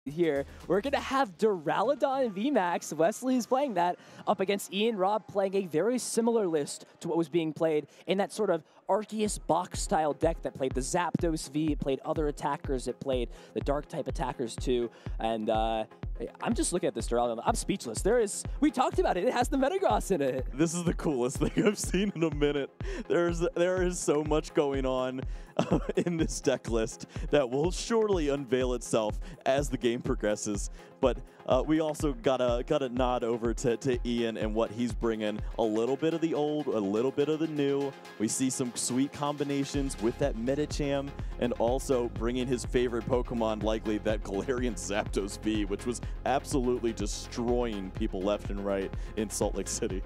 here, we're going to have Duraludon VMAX. Wesley is playing that up against Ian Robb, playing a very similar list to what was being played in that sort of Arceus box-style deck that played the Zapdos V, it played other attackers, it played the Dark-type attackers too, and I'm just looking at this Duraludon. I'm speechless. We talked about it. It has the Metagross in it. This is the coolest thing I've seen in a minute. There is so much going on in this deck list that will surely unveil itself as the game progresses. But we also gotta nod over to Ian and what he's bringing. A little bit of the old, a little bit of the new. We see some sweet combinations with that Medicham, and also bringing his favorite Pokemon, likely that Galarian Zapdos V, which was absolutely destroying people left and right in Salt Lake City.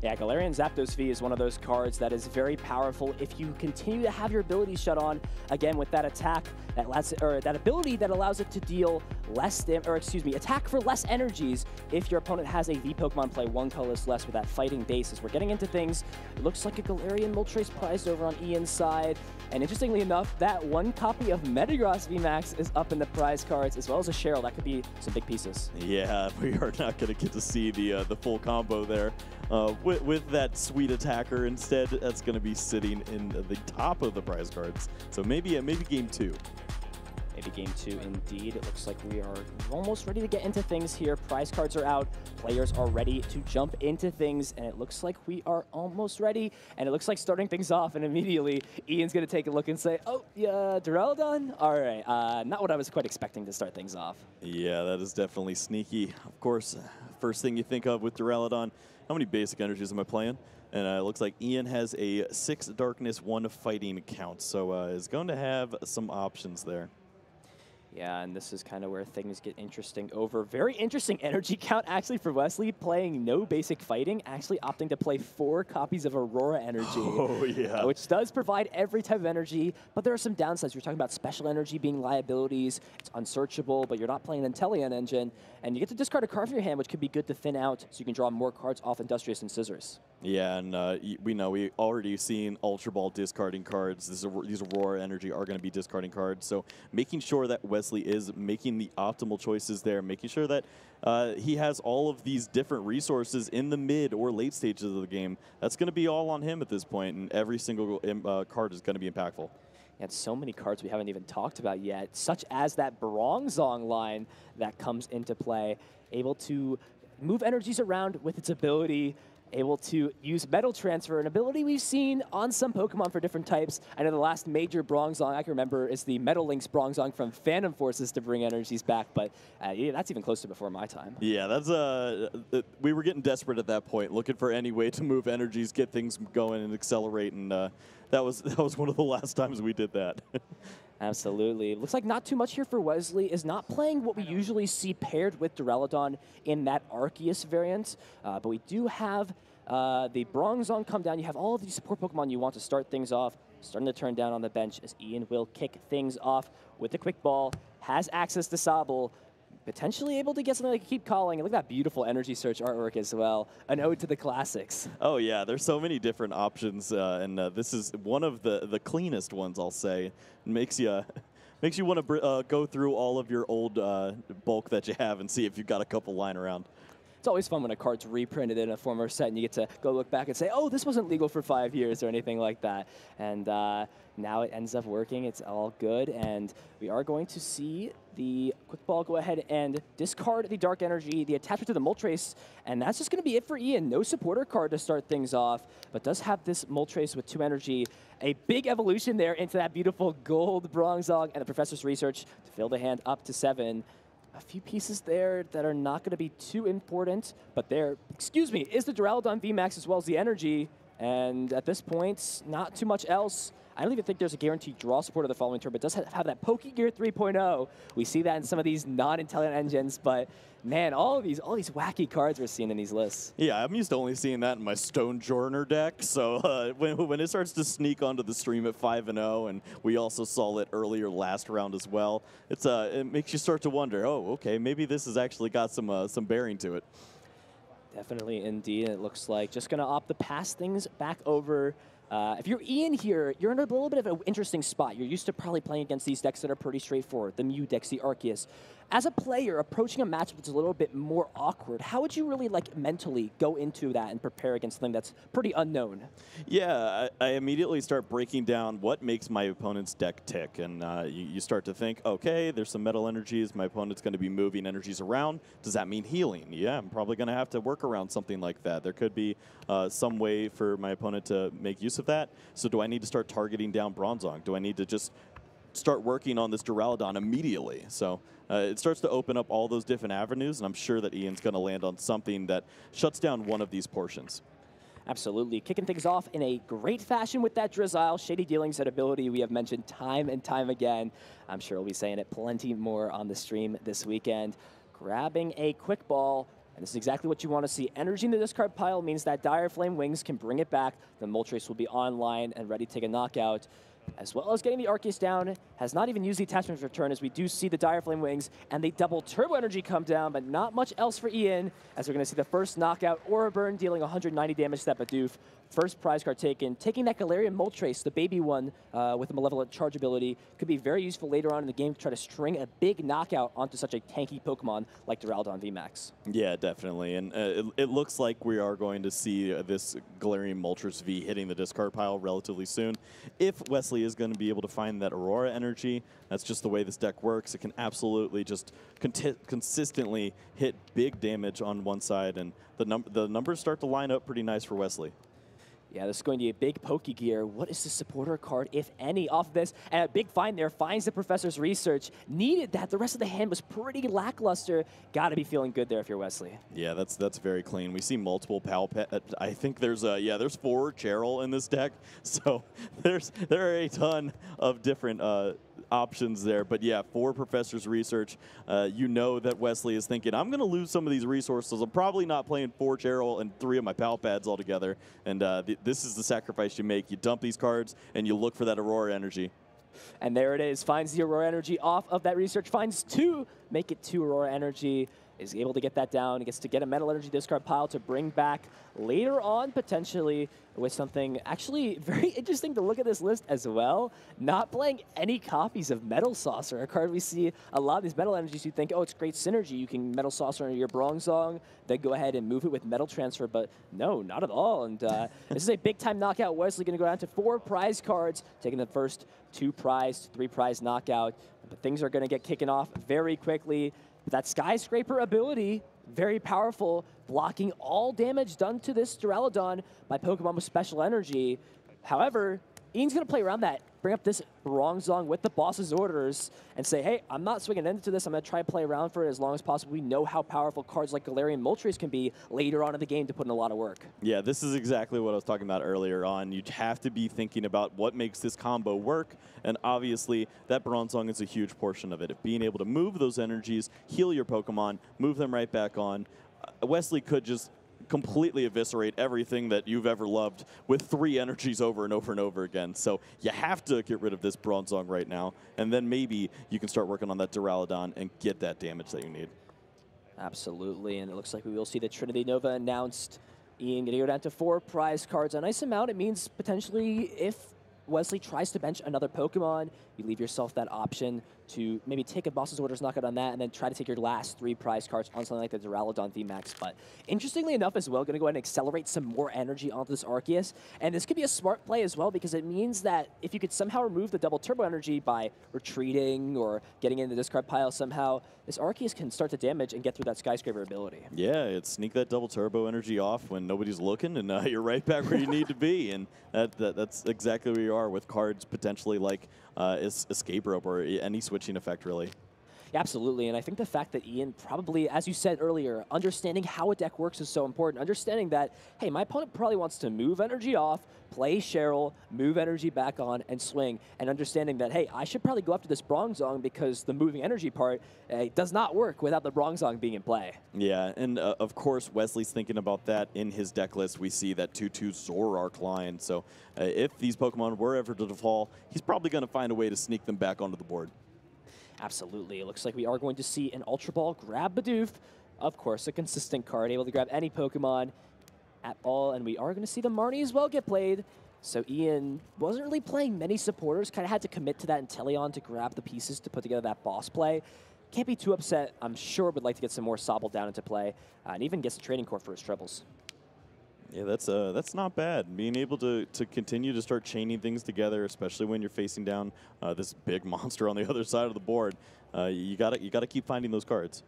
Yeah, Galarian Zapdos V is one of those cards that is very powerful if you continue to have your abilities shut on, again, with that attack, that ability that allows it to deal attack for less energies if your opponent has a V Pokemon play one colorless less with that fighting basis. We're getting into things. It looks like a Galarian Moltres prized over on Ian's side, and interestingly enough, that one copy of Metagross VMAX is up in the prize cards, as well as a Cheryl. That could be some big pieces. Yeah, we are not going to get to see the full combo there. With that sweet attacker instead, that's going to be sitting in the top of the prize cards. So maybe game 2. Maybe game 2 indeed. It looks like we are almost ready to get into things here. Prize cards are out. Players are ready to jump into things, and it looks like we are almost ready. And it looks like starting things off, and immediately Ian's going to take a look and say, oh, yeah, Duraludon? All right, not what I was quite expecting to start things off. Yeah, that is definitely sneaky. Of course, first thing you think of with Duraludon, how many basic energies am I playing? And it looks like Ian has a 6 darkness, 1 fighting count, so is going to have some options there. Yeah, and this is kind of where things get interesting over. Very interesting energy count, actually, for Wesley, playing no basic fighting, actually opting to play 4 copies of Aurora Energy. Oh, yeah. Which does provide every type of energy, but there are some downsides. You're talking about special energy being liabilities. It's unsearchable, but you're not playing an Inteleon engine, and you get to discard a card from your hand, which could be good to thin out, so you can draw more cards off Industrious and Scissors. Yeah, and we already seen Ultra Ball discarding cards. These Aurora Energy are going to be discarding cards, so making sure that Wesley is making the optimal choices there, making sure that he has all of these different resources in the mid or late stages of the game. That's going to be all on him at this point, and every single card is going to be impactful. And so many cards we haven't even talked about yet, such as that Bronzong line that comes into play, able to move energies around with its ability, able to use Metal Transfer, an ability we've seen on some Pokemon for different types. I know the last major Bronzong I can remember is the Metal Lynx Bronzong from Phantom Forces to bring energies back, but yeah, that's even close to before my time. Yeah, that's we were getting desperate at that point, looking for any way to move energies, get things going and accelerate, and that was one of the last times we did that. Absolutely. Looks like not too much here for Wesley. Is not playing what we usually see paired with Duraludon in that Arceus variant, but we do have the Bronzong come down. You have all of these support Pokemon you want to start things off. Starting to turn down on the bench as Ian will kick things off with the quick ball. Has access to Sobble. Potentially able to get something like Keep Calling. Look at that beautiful Energy Search artwork as well. An ode to the classics. Oh yeah, there's so many different options, and this is one of the cleanest ones, I'll say. It makes you want to go through all of your old bulk that you have and see if you've got a couple lying around. It's always fun when a card's reprinted in a former set and you get to go look back and say, oh, this wasn't legal for 5 years or anything like that. And now it ends up working. It's all good. And we are going to see the quick ball go ahead and discard the Dark Energy, the attachment to the Moltres. And that's just going to be it for Ian. No supporter card to start things off, but does have this Moltres with 2 energy. A big evolution there into that beautiful gold Bronzong and the Professor's Research to fill the hand up to 7. A few pieces there that are not going to be too important, but there, is the Duraludon VMAX as well as the energy. And at this point, not too much else. I don't even think there's a guaranteed draw supporter the following turn, but it does have that Pokegear 3.0. We see that in some of these non-intelligent engines, but man, all these wacky cards we're seeing in these lists. Yeah, I'm used to only seeing that in my Stone Journer deck, so when it starts to sneak onto the stream at 5-0, and we also saw it earlier last round as well, it makes you start to wonder, oh, okay, maybe this has actually got some bearing to it. Definitely, indeed. It looks like just going to opt to pass things back over. If you're Ian here, you're in a little bit of an interesting spot. You're used to probably playing against these decks that are pretty straightforward. The Mew decks, the Arceus. As a player approaching a matchup that's a little bit more awkward, how would you really like mentally go into that and prepare against something that's pretty unknown? Yeah, I immediately start breaking down what makes my opponent's deck tick. And you start to think, okay, there's some metal energies. My opponent's going to be moving energies around. Does that mean healing? Yeah, I'm probably going to have to work around something like that. There could be some way for my opponent to make use of that. So do I need to start targeting down Bronzong? Do I need to just start working on this Duraludon immediately? So it starts to open up all those different avenues, and I'm sure that Ian's going to land on something that shuts down one of these portions. Absolutely. Kicking things off in a great fashion with that Drizzile. Shady Dealings, that ability we have mentioned time and time again. I'm sure we'll be saying it plenty more on the stream this weekend. Grabbing a quick ball. And this is exactly what you want to see. Energy in the discard pile means that Dire Flame Wings can bring it back. The Moltres will be online and ready to take a knockout. As well as getting the Arceus down, has not even used the attachment return, as we do see the Dire Flame Wings and the double Turbo Energy come down, but not much else for Ian, as we're going to see the first knockout, Aura Burn dealing 190 damage to that Bidoof. First prize card taken. Taking that Galarian Moltres, the baby one with the Malevolent Charge ability, could be very useful later on in the game to try to string a big knockout onto such a tanky Pokemon like Duraludon VMAX. Yeah, definitely. And it looks like we are going to see this Galarian Moltres V hitting the discard pile relatively soon. If Wesley is going to be able to find that Aurora energy, that's just the way this deck works. It can absolutely just consistently hit big damage on one side, and the numbers start to line up pretty nice for Wesley. Yeah, this is going to be a big Pokegear. What is the supporter card, if any, off this? And a big find there, finds the Professor's Research. Needed that. The rest of the hand was pretty lackluster. Got to be feeling good there if you're Wesley. Yeah, that's very clean. We see multiple Pal Pet. I think there's 4 Cheryl in this deck, so there are a ton of different options there. But yeah, 4 Professor's Research. You know that Wesley is thinking, I'm going to lose some of these resources. I'm probably not playing 4 Cheryl and 3 of my Pal Pads altogether. And this is the sacrifice you make. You dump these cards, and you look for that Aurora energy. And there it is. Finds the Aurora energy off of that research. Finds 2. Make it 2 Aurora energy. Is able to get that down. He gets to get a Metal Energy discard pile to bring back later on, potentially, with something actually very interesting to look at this list as well. Not playing any copies of Metal Saucer, a card we see a lot of these Metal Energies. You think, oh, it's great synergy. You can Metal Saucer into your Bronzong, then go ahead and move it with Metal Transfer, but no, not at all. And this is a big-time knockout. Wesley going to go down to 4 prize cards, taking the first 2 prize, 3 prize knockout. But things are going to get kicking off very quickly. That Skyscraper ability, very powerful, blocking all damage done to this Duraludon by Pokemon with Special Energy. However, Ian's going to play around that, bring up this Bronzong with the boss's orders, and say, hey, I'm not swinging into this. I'm going to try to play around for it as long as possible. We know how powerful cards like Galarian Moltres can be later on in the game to put in a lot of work. Yeah, this is exactly what I was talking about earlier on. You have to be thinking about what makes this combo work, and obviously that Bronzong is a huge portion of it. Being able to move those energies, heal your Pokemon, move them right back on. Wesley could just completely eviscerate everything that you've ever loved with 3 energies over and over and over again. So you have to get rid of this Bronzong right now, and then maybe you can start working on that Duraludon and get that damage that you need. Absolutely, and it looks like we will see the Trinity Nova announced. Ian going to go down to 4 prize cards. A nice amount. It means potentially if Wesley tries to bench another Pokemon, you leave yourself that option to maybe take a boss's orders, knock out on that, and then try to take your last 3 prize cards on something like the Duraludon VMAX. But interestingly enough as well, going to go ahead and accelerate some more energy onto this Arceus. And this could be a smart play as well, because it means that if you could somehow remove the double turbo energy by retreating or getting in the discard pile somehow, this Arceus can start to damage and get through that Skyscraper ability. Yeah, sneak that double turbo energy off when nobody's looking, and you're right back where you need to be. And that's exactly where you are with cards potentially like Escape Rope or any switching effect, really. Yeah, absolutely, and I think the fact that Ian probably, as you said earlier, understanding how a deck works is so important. Understanding that, hey, my opponent probably wants to move energy off, play Cheryl, move energy back on, and swing. And understanding that, hey, I should probably go after this Bronzong because the moving energy part does not work without the Bronzong being in play. Yeah, and of course, Wesley's thinking about that in his deck list. We see that 2/2 Zoroark line. So if these Pokemon were ever to default, he's probably going to find a way to sneak them back onto the board. Absolutely. It looks like we are going to see an Ultra Ball grab Bidoof. Of course, a consistent card, able to grab any Pokemon at all. And we are going to see the Marnie as well get played. So Ian wasn't really playing many supporters, kind of had to commit to that Inteleon to grab the pieces to put together that boss play. can't be too upset. I'm sure would like to get some more Sobble down into play, and even gets a training core for his troubles. Yeah, that's not bad. Being able to continue to start chaining things together, especially when you're facing down this big monster on the other side of the board, you gotta keep finding those cards.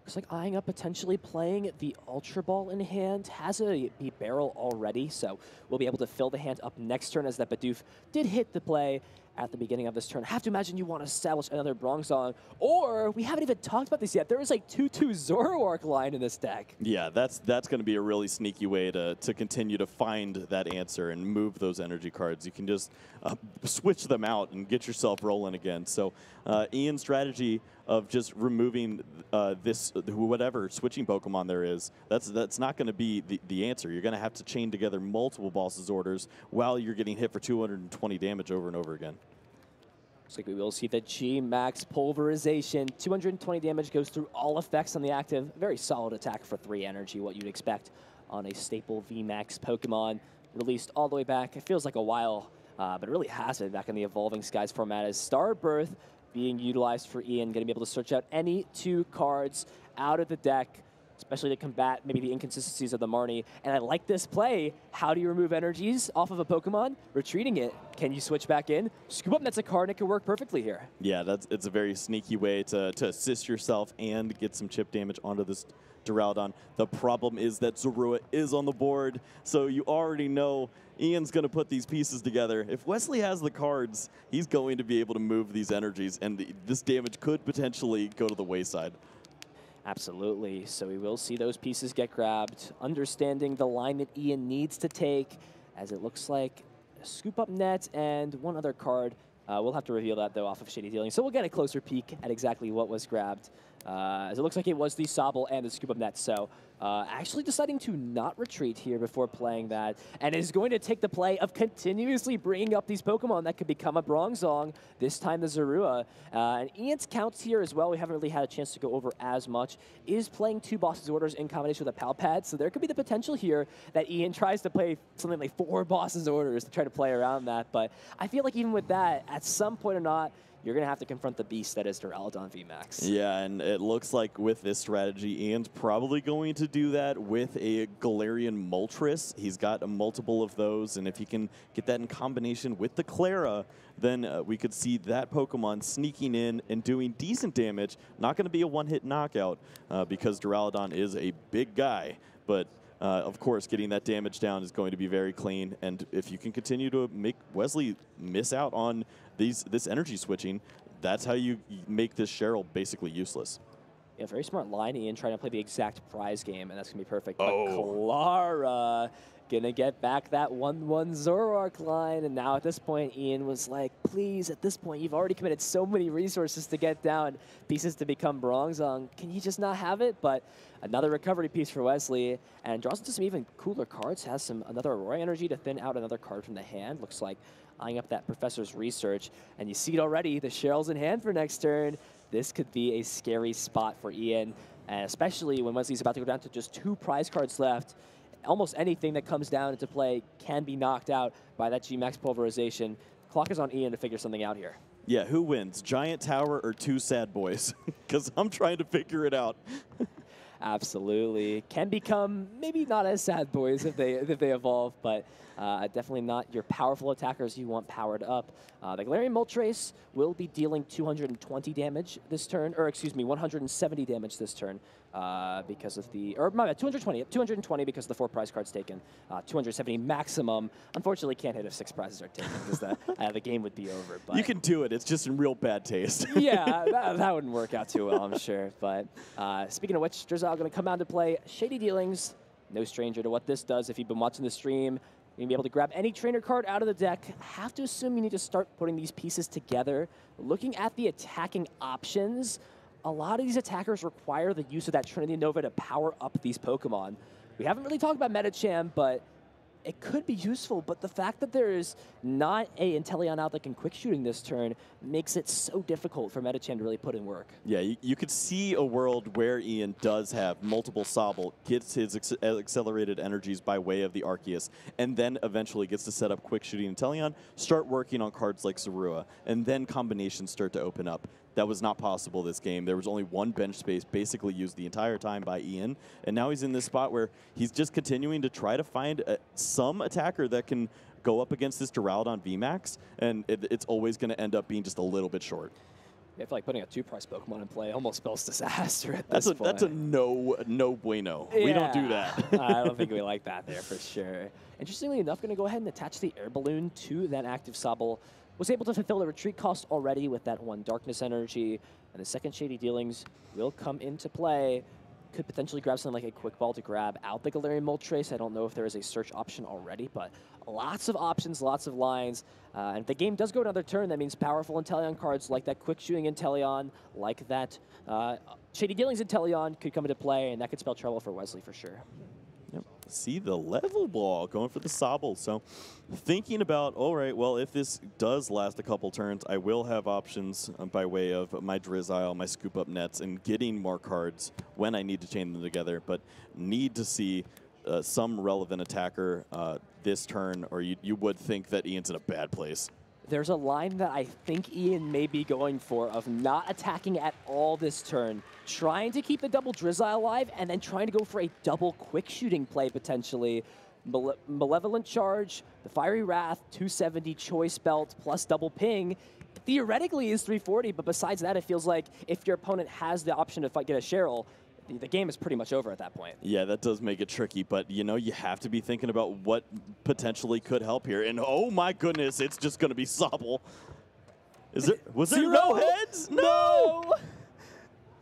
Looks like eyeing up potentially playing the Ultra Ball in hand. Has a barrel already, so we'll be able to fill the hand up next turn, as that Bidoof did hit the play at the beginning of this turn. I have to imagine you want to establish another Bronzong, or we haven't even talked about this yet. There is like 2/2 Zoroark line in this deck. Yeah, that's going to be a really sneaky way to continue to find that answer and move those energy cards. You can just switch them out and get yourself rolling again. So Ian's strategy of just removing this whatever switching Pokemon there is, that's not going to be the answer. You're going to have to chain together multiple Boss's Orders while you're getting hit for 220 damage over and over again. Looks like we will see the G-Max Pulverization. 220 damage goes through all effects on the active. Very solid attack for 3 energy, what you'd expect on a staple VMAX Pokemon. Released all the way back. It feels like a while, but it really has been back in the Evolving Skies format as Starbirth being utilized for Ian. Going to be able to search out any 2 cards out of the deck, especially to combat maybe the inconsistencies of the Marnie. And I like this play. How do you remove energies off of a Pokemon? Retreating it. Can you switch back in? Scoop Up Net's a card, and it could work perfectly here. Yeah, it's a very sneaky way to assist yourself and get some chip damage onto this Duraludon. The problem is that Zorua is on the board, so you already know Ian's going to put these pieces together. If Wesley has the cards, he's going to be able to move these energies, and this damage could potentially go to the wayside. Absolutely. So we will see those pieces get grabbed, understanding the line that Ian needs to take, as it looks like a Scoop Up Net and one other card. We'll have to reveal that, though, off of Shady Dealing. So we'll get a closer peek at exactly what was grabbed, as it looks like it was the Sobble and the Scoop Up Net. So actually deciding to not retreat here before playing that, and is going to take the play of continuously bringing up these Pokemon that could become a Bronzong, this time the Zorua. And Ian's counts here as well, we haven't really had a chance to go over as much, is playing 2 Boss's Orders in combination with a Pal Pad, so there could be the potential here that Ian tries to play something like 4 Boss's Orders to try to play around that. But I feel like even with that, at some point or not, you're going to have to confront the beast that is Duraludon VMAX. Yeah, and it looks like with this strategy, Ian's probably going to do that with a Galarian Moltres. He's got multiple of those, and if he can get that in combination with the Clara, then we could see that Pokemon sneaking in and doing decent damage. Not going to be a one-hit knockout because Duraludon is a big guy, but of course, getting that damage down is going to be very clean, and if you can continue to make Wesley miss out on this energy switching, that's how you make this Cheryl basically useless. Yeah, very smart line, Ian, trying to play the exact prize game, and that's going to be perfect. Oh. But Clara going to get back that 1/1 Zoroark line, and now at this point, Ian was like, please, at this point, you've already committed so many resources to get down pieces to become Bronzong. Can you just not have it? But another recovery piece for Wesley, and draws into some even cooler cards, has another Aurora Energy to thin out another card from the hand. Looks like eyeing up that Professor's Research, and you see it already, the Cheryl's in hand for next turn. This could be a scary spot for Ian, and especially when Wesley's about to go down to just 2 prize cards left. Almost anything that comes down into play can be knocked out by that G-Max Pulverization. Clock is on Ian to figure something out here. Yeah, who wins, Giant Tower or 2 Sad Boys? Because I'm trying to figure it out. Absolutely. Can become maybe not as sad boys if they evolve, but definitely not your powerful attackers you want powered up. The Galarian Moltres will be dealing 220 damage this turn, or excuse me, 170 damage this turn because of the, or my bad, 220 because of the 4 prize cards taken. 270 maximum. Unfortunately, can't hit if 6 prizes are taken because the game would be over. But you can do it. It's just in real bad taste. Yeah, that wouldn't work out too well, I'm sure. But speaking of which, Drizzle going to come out to play Shady Dealings. No stranger to what this does if you've been watching the stream. You're going to be able to grab any trainer card out of the deck. Have to assume you need to start putting these pieces together. Looking at the attacking options, a lot of these attackers require the use of that Trinity Nova to power up these Pokemon. We haven't really talked about Medicham, but it could be useful, but the fact that there is not a Inteleon out that can quick shooting this turn makes it so difficult for Medicham to really put in work. Yeah, you could see a world where Ian does have multiple Sobble, gets his accelerated energies by way of the Arceus, and then eventually gets to set up quick shooting Inteleon, start working on cards like Zorua, and then combinations start to open up. That was not possible this game. There was only one bench space basically used the entire time by Ian, and now he's in this spot where he's just continuing to try to find some attacker that can go up against this Duraludon VMAX, and it's always going to end up being just a little bit short. I feel like putting a 2-price Pokemon in play almost spells disaster at this point. That's a no bueno. Yeah. We don't do that. I don't think we like that there for sure. Interestingly enough, going to go ahead and attach the air balloon to that active Sobble. Was able to fulfill the retreat cost already with that 1 Darkness Energy, and the second Shady Dealings will come into play. Could potentially grab something like a Quick Ball to grab out the Galarian Moltres. I don't know if there is a search option already, but lots of options, lots of lines. And if the game does go another turn, that means powerful Inteleon cards like that Quick Shooting Inteleon, like that Shady Dealings Inteleon could come into play, and that could spell trouble for Wesley for sure. Yep. See the level ball going for the Sobble. So thinking about, all right, well, if this does last a couple turns, I will have options by way of my Drizzile, my Scoop Up Nets, and getting more cards when I need to chain them together, but need to see some relevant attacker this turn, or you would think that Ian's in a bad place. There's a line that I think Ian may be going for of not attacking at all this turn, trying to keep the double Drizzile alive, and then trying to go for a double quick shooting play potentially. Malevolent Charge, the Fiery Wrath, 270 Choice Belt, plus double ping. Theoretically is 340, but besides that, it feels like if your opponent has the option to get a Cheryl, the game is pretty much over at that point. Yeah, that does make it tricky, but you know, you have to be thinking about what potentially could help here. And oh my goodness, it's just going to be Sobble. Was there no heads? No!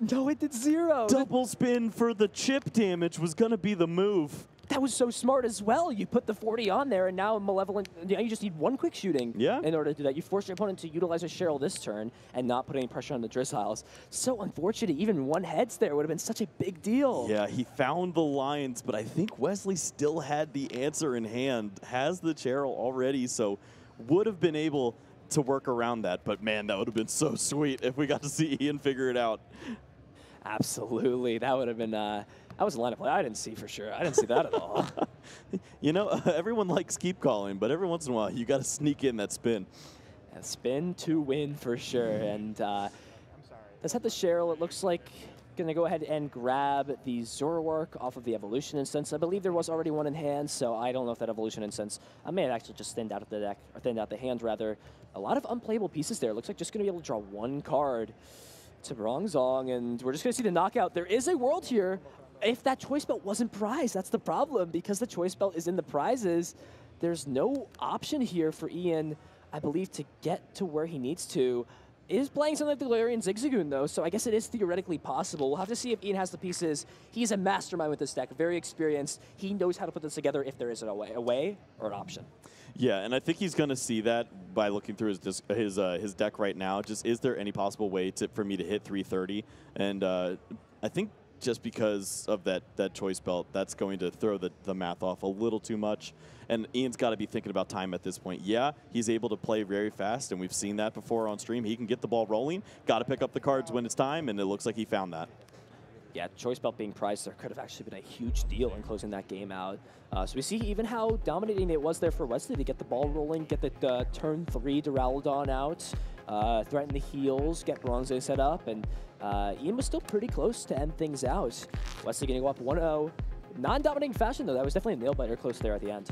No, it did 0. Double spin for the chip damage was going to be the move. That was so smart as well. You put the 40 on there, and now Malevolent, you just need 1 quick shooting in order to do that. You force your opponent to utilize a Cheryl this turn and not put any pressure on the Drizziles. So unfortunate, even 1 heads there would have been such a big deal. Yeah, he found the lines, but I think Wesley still had the answer in hand, has the Cheryl already, so would have been able to work around that. But man, that would have been so sweet if we got to see Ian figure it out. Absolutely. That would have been... that was a lineup play I didn't see for sure. I didn't see that at all. You know, everyone likes keep calling, but every once in a while, you got to sneak in that spin. A spin to win for sure. And let's have the Cheryl. It looks like going to go ahead and grab the Zoroark off of the Evolution Instance. I believe there was already one in hand, so I don't know if that Evolution Instance may have actually just thinned out the deck, or thinned out the hand rather. A lot of unplayable pieces there. It looks like just going to be able to draw 1 card to Bronzong, and we're just going to see the knockout. There is a world here. If that Choice Belt wasn't prized, that's the problem. Because the Choice Belt is in the prizes, there's no option here for Ian, I believe, to get to where he needs to. Is playing something like the Galarian Zigzagoon, though, so I guess it is theoretically possible. We'll have to see if Ian has the pieces. He's a mastermind with this deck, very experienced. He knows how to put this together if there is a way or an option. Yeah, and I think he's going to see that by looking through his deck right now. Just, is there any possible way for me to hit 330? And I think just because of that Choice Belt, that's going to throw the math off a little too much. And Ian's got to be thinking about time at this point. Yeah, he's able to play very fast, and we've seen that before on stream. He can get the ball rolling, got to pick up the cards when it's time, and it looks like he found that. Yeah, Choice Belt being prized there could have actually been a huge deal in closing that game out. So we see even how dominating it was there for Wesley to get the ball rolling, get the turn 3 Duraludon out, threaten the heals, get Bronzong set up, and Ian was still pretty close to end things out. Wesley going to go up 1-0. Non-dominating fashion, though. That was definitely a nail-biter close there at the end.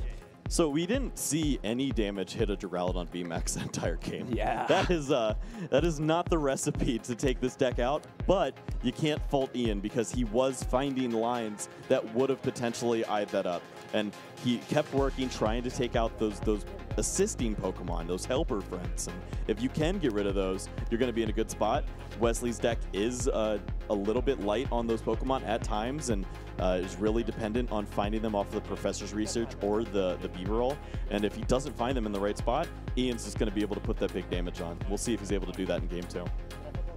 So we didn't see any damage hit a Duraludon VMAX the entire game. Yeah. That is not the recipe to take this deck out, but you can't fault Ian because he was finding lines that would have potentially eyed that up. And he kept working, trying to take out those assisting Pokemon, those helper friends. And if you can get rid of those, you're going to be in a good spot. Wesley's deck is a little bit light on those Pokemon at times, and is really dependent on finding them off of the Professor's Research or the Beaver Roll. And if he doesn't find them in the right spot, Ian's just going to be able to put that big damage on. We'll see if he's able to do that in Game 2.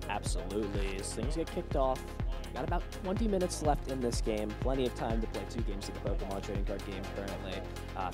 Absolutely. As things get kicked off, got about 20 minutes left in this game. Plenty of time to play 2 games of the Pokemon trading card game currently.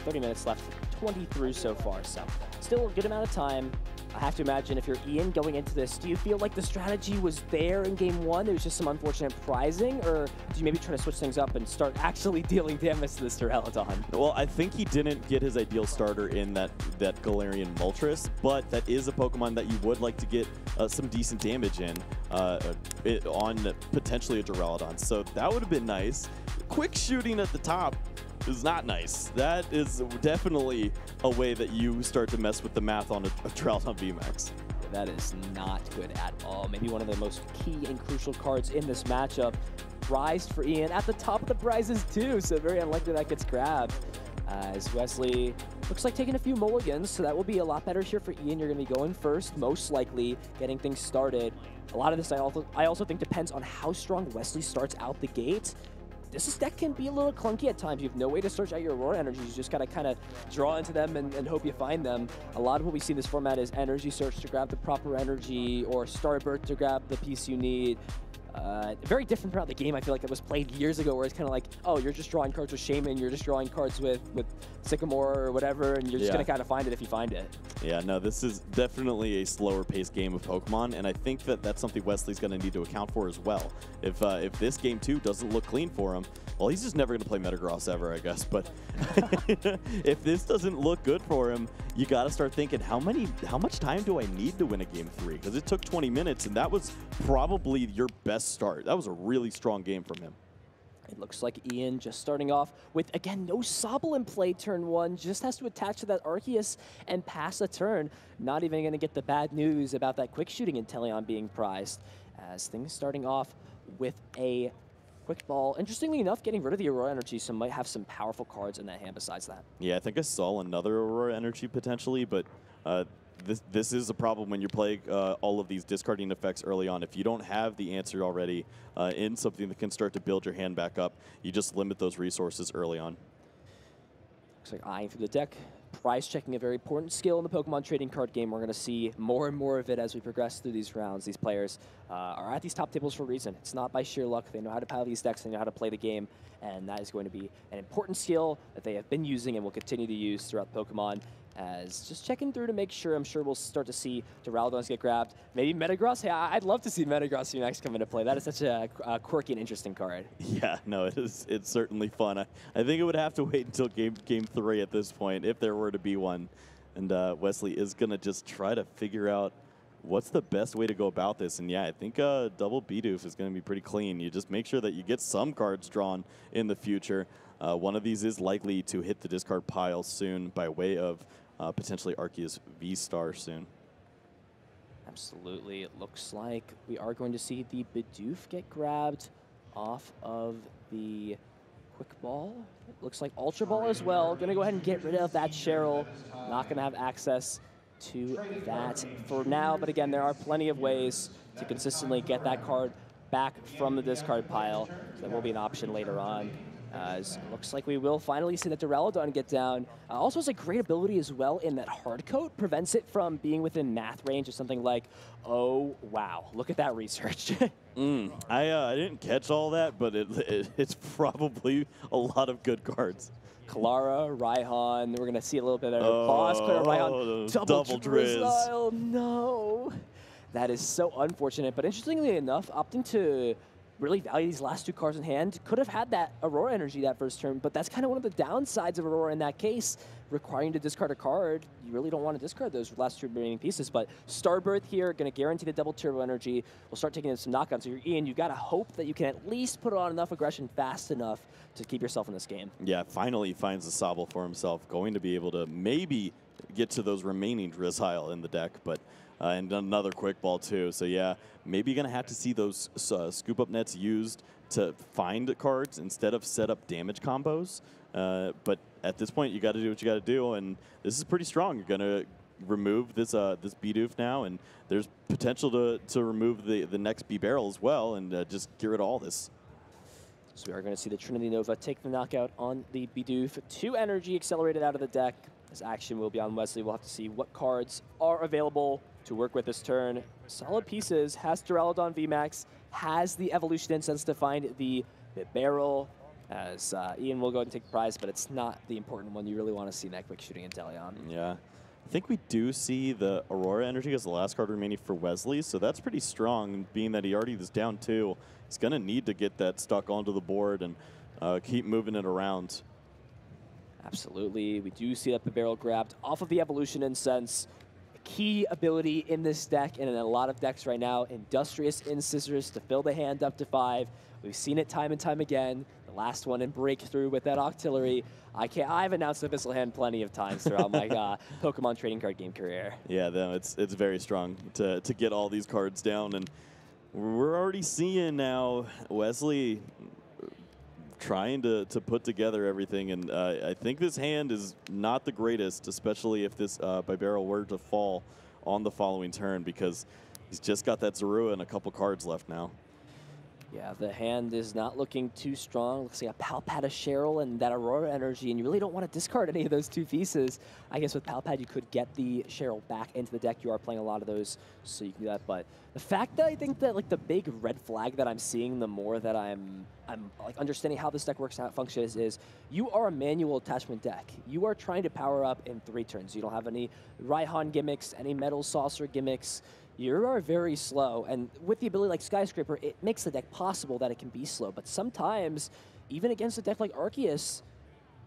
30 minutes left, 20 through so far. So still a good amount of time. I have to imagine if you're Ian going into this, do you feel like the strategy was there in game 1? It was just some unfortunate prizing, or do you maybe try to switch things up and start actually dealing damage to this Duraludon? Well, I think he didn't get his ideal starter in that Galarian Moltres, but that is a Pokemon that you would like to get some decent damage in on potentially a Duraludon. So that would have been nice. Quick shooting at the top is not nice. That is definitely a way that you start to mess with the math on a Duraludon VMAX. That is not good at all. Maybe one of the most key and crucial cards in this matchup. Prized for Ian at the top of the prizes too, so very unlikely that gets grabbed. As Wesley looks like taking a few mulligans, so that will be a lot better here for Ian. You're going to be going first, most likely, getting things started. A lot of this I also think depends on how strong Wesley starts out the gate. This deck can be a little clunky at times. You have no way to search out your Aurora energies. You just got to kind of draw into them and hope you find them. A lot of what we see in this format is energy search to grab the proper energy or Starbirth to grab the piece you need. Very different throughout the game. I feel like it was played years ago where it's kind of like, oh, you're just drawing cards with Shaman, you're just drawing cards with Sycamore or whatever, and you're just going to kind of find it if you find it. Yeah, no, this is definitely a slower paced game of Pokemon, and I think that that's something Wesley's going to need to account for as well. If this game, too, doesn't look clean for him, well, he's just never going to play Metagross ever, I guess. But if this doesn't look good for him, you got to start thinking, how much time do I need to win a Game 3? Because it took 20 minutes, and that was probably your best start. That was a really strong game from him. It looks like Ian just starting off with, again, no Sobble in play turn 1. Just has to attach to that Arceus and pass a turn. Not even going to get the bad news about that quick shooting Inteleon being prized. As things starting off with a quick ball. Interestingly enough, getting rid of the Aurora Energy, so might have some powerful cards in that hand besides that. Yeah, I think I saw another Aurora Energy potentially, but this is a problem when you're playing all of these discarding effects early on. If you don't have the answer already in something that can start to build your hand back up, you just limit those resources early on. Looks like eyeing through the deck. Prize checking, a very important skill in the Pokemon trading card game. We're going to see more and more of it as we progress through these rounds. These players are at these top tables for a reason. It's not by sheer luck. They know how to pilot these decks. They know how to play the game. And that is going to be an important skill that they have been using and will continue to use throughout Pokemon. As just checking through to make sure, I'm sure we'll start to see Duraludons get grabbed. Maybe Metagross. Hey, I'd love to see Metagross VMAX come into play. That is such a quirky and interesting card. Yeah, no, it's certainly fun. I think it would have to wait until game 3 at this point, if there were to be one. And Wesley is going to just try to figure out what's the best way to go about this. And yeah, I think double Bidoof is going to be pretty clean. You just make sure that you get some cards drawn in the future. One of these is likely to hit the discard pile soon by way of potentially Arceus V-Star soon. Absolutely. It looks like we are going to see the Bidoof get grabbed off of the Quick Ball. It looks like Ultra Ball as well. Going to go ahead and get rid of that Cheryl. Not going to have access to that for now. But again, there are plenty of ways to consistently get that card back from the discard pile. So that will be an option later on. It looks like we will finally see that Duraludon get down. Also has a great ability as well in that Hard Coat prevents it from being within math range of something like, oh, wow, look at that research. I didn't catch all that, but it's probably a lot of good cards. Clara, Raihan, we're going to see a little bit of Boss, Clara, Raihan, double Drizzile. No. That is so unfortunate, but interestingly enough, opting to really value these last 2 cards in hand. Could have had that Aurora Energy that first turn, but that's kind of one of the downsides of Aurora in that case, requiring to discard a card. You really don't want to discard those last 2 remaining pieces, but Starbirth here, going to guarantee the double Turbo Energy. We'll start taking in some knockouts. So you're Ian, you got to hope that you can at least put on enough aggression fast enough to keep yourself in this game. Yeah, finally he finds the Sobble for himself, going to be able to maybe get to those remaining Drizzile in the deck, but and another Quick Ball too. So yeah, maybe you're gonna have to see those scoop up nets used to find cards instead of set up damage combos. But at this point, you got to do what you got to do, and this is pretty strong. You're gonna remove this this Bidoof now, and there's potential to remove the next B-Barrel as well, and just get rid of all this. So we are going to see the Trinity Nova take the knockout on the Bidoof. 2 energy accelerated out of the deck. This action will be on Wesley. We'll have to see what cards are available to work with this turn. Solid pieces. Has Duraludon VMAX. Has the Evolution Incense to find the barrel. As Ian will go ahead and take the prize, but it's not the important one. You really want to see that quick shooting Inteleon. Yeah. I think we do see the Aurora Energy as the last card remaining for Wesley, so that's pretty strong, being that he already is down 2. He's going to need to get that stuck onto the board and keep moving it around. Absolutely. We do see that the barrel grabbed off of the Evolution Incense. Key ability in this deck and in a lot of decks right now, Industrious Incisors to fill the hand up to 5. We've seen it time and time again. The last one in Breakthrough with that Octillery. I've announced the Abyssal Hand plenty of times throughout my Pokemon trading card game career. Yeah, no, it's very strong to get all these cards down, and we're already seeing now Wesley trying to put together everything, and I think this hand is not the greatest, especially if this Bibarel were to fall on the following turn, because he's just got that Zorua and a couple cards left now. Yeah, the hand is not looking too strong. Looks like a Palpad, a Cheryl, and that Aurora Energy, and you really don't want to discard any of those 2 pieces. I guess with Palpad, you could get the Cheryl back into the deck. You are playing a lot of those, so you can do that. But the fact that I think that like the big red flag that I'm seeing, the more that I'm like understanding how this deck works and how it functions, is you are a manual attachment deck. You are trying to power up in 3 turns. You don't have any Raihan gimmicks, any Metal Saucer gimmicks. You are very slow, and with the ability like Skyscraper, it makes the deck possible that it can be slow. But sometimes, even against a deck like Arceus,